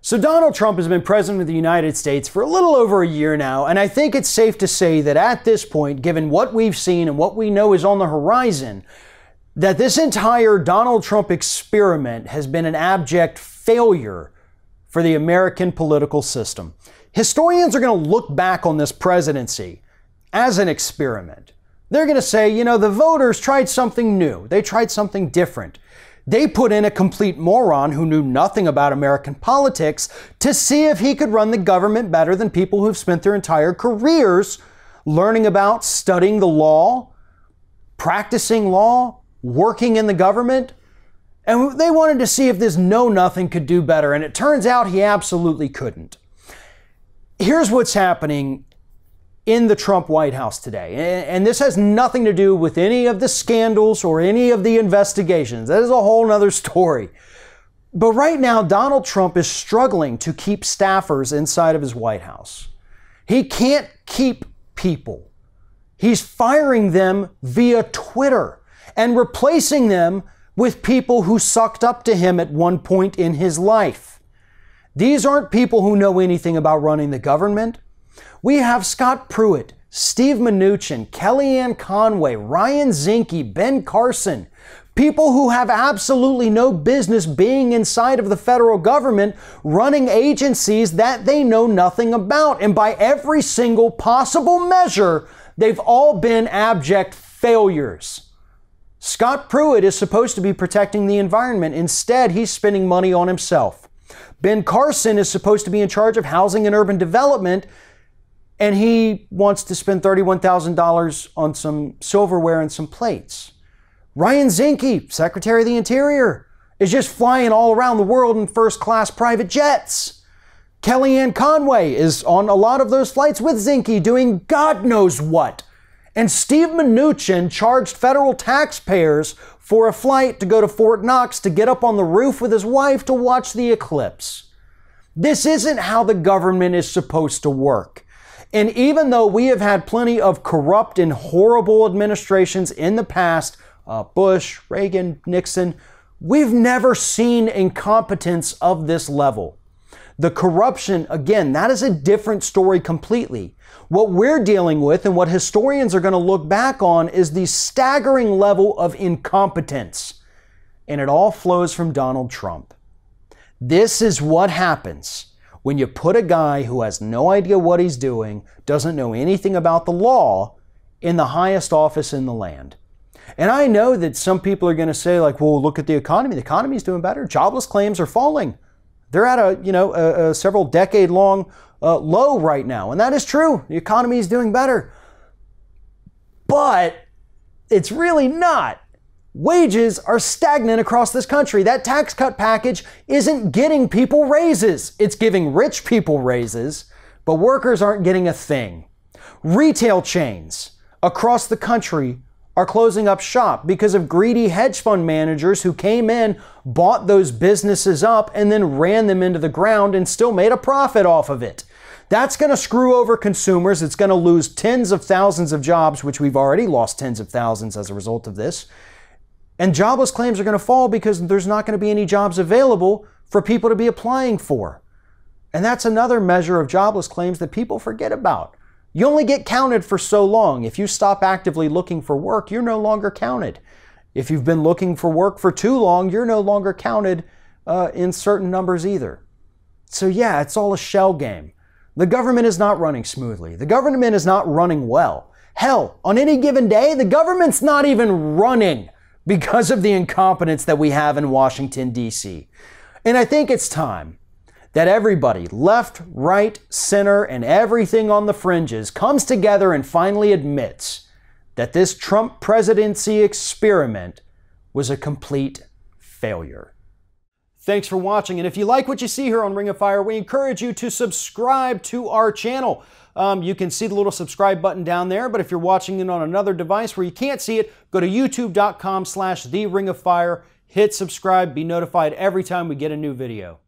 So Donald Trump has been president of the United States for a little over a year now, and I think it's safe to say that at this point, given what we've seen and what we know is on the horizon, that this entire Donald Trump experiment has been an abject failure for the American political system. Historians are going to look back on this presidency as an experiment. They're going to say, you know, the voters tried something new. They tried something different. They put in a complete moron who knew nothing about American politics to see if he could run the government better than people who've spent their entire careers learning about, studying the law, practicing law, working in the government. And they wanted to see if this know-nothing could do better. And it turns out he absolutely couldn't. Here's what's happening in the Trump White House today. And this has nothing to do with any of the scandals or any of the investigations. That is a whole nother story. But right now, Donald Trump is struggling to keep staffers inside of his White House. He can't keep people. He's firing them via Twitter and replacing them with people who sucked up to him at one point in his life. These aren't people who know anything about running the government. We have Scott Pruitt, Steve Mnuchin, Kellyanne Conway, Ryan Zinke, Ben Carson, people who have absolutely no business being inside of the federal government, running agencies that they know nothing about. And by every single possible measure, they've all been abject failures. Scott Pruitt is supposed to be protecting the environment. Instead, he's spending money on himself. Ben Carson is supposed to be in charge of housing and urban development, and he wants to spend $31,000 on some silverware and some plates. Ryan Zinke, Secretary of the Interior, is just flying all around the world in first-class private jets. Kellyanne Conway is on a lot of those flights with Zinke doing God knows what. And Steve Mnuchin charged federal taxpayers for a flight to go to Fort Knox to get up on the roof with his wife to watch the eclipse. This isn't how the government is supposed to work. And even though we have had plenty of corrupt and horrible administrations in the past, Bush, Reagan, Nixon, we've never seen incompetence of this level. The corruption, again, that is a different story completely. What we're dealing with and what historians are going to look back on is the staggering level of incompetence. And it all flows from Donald Trump. This is what happens when you put a guy who has no idea what he's doing, doesn't know anything about the law, in the highest office in the land. And I know that some people are going to say, like, well, look at the economy. The economy is doing better. Jobless claims are falling. They're at a several decade-long low right now. And that is true. The economy is doing better. But it's really not. Wages are stagnant across this country. That tax cut package isn't getting people raises. It's giving rich people raises, but workers aren't getting a thing. Retail chains across the country are closing up shop because of greedy hedge fund managers who came in, bought those businesses up, and then ran them into the ground and still made a profit off of it. That's going to screw over consumers. It's going to lose tens of thousands of jobs, which we've already lost tens of thousands as a result of this. And jobless claims are going to fall because there's not going to be any jobs available for people to be applying for. And that's another measure of jobless claims that people forget about. You only get counted for so long. If you stop actively looking for work, you're no longer counted. If you've been looking for work for too long, you're no longer counted in certain numbers either. So yeah, it's all a shell game. The government is not running smoothly. The government is not running well. Hell, on any given day, the government's not even running because of the incompetence that we have in Washington, D.C. And I think it's time that everybody, left, right, center, and everything on the fringes, comes together and finally admits that this Trump presidency experiment was a complete failure. Thanks for watching, and if you like what you see here on Ring of Fire, we encourage you to subscribe to our channel. You can see the little subscribe button down there, but if you're watching it on another device where you can't see it, go to youtube.com/TheRingOfFire, hit subscribe, be notified every time we get a new video.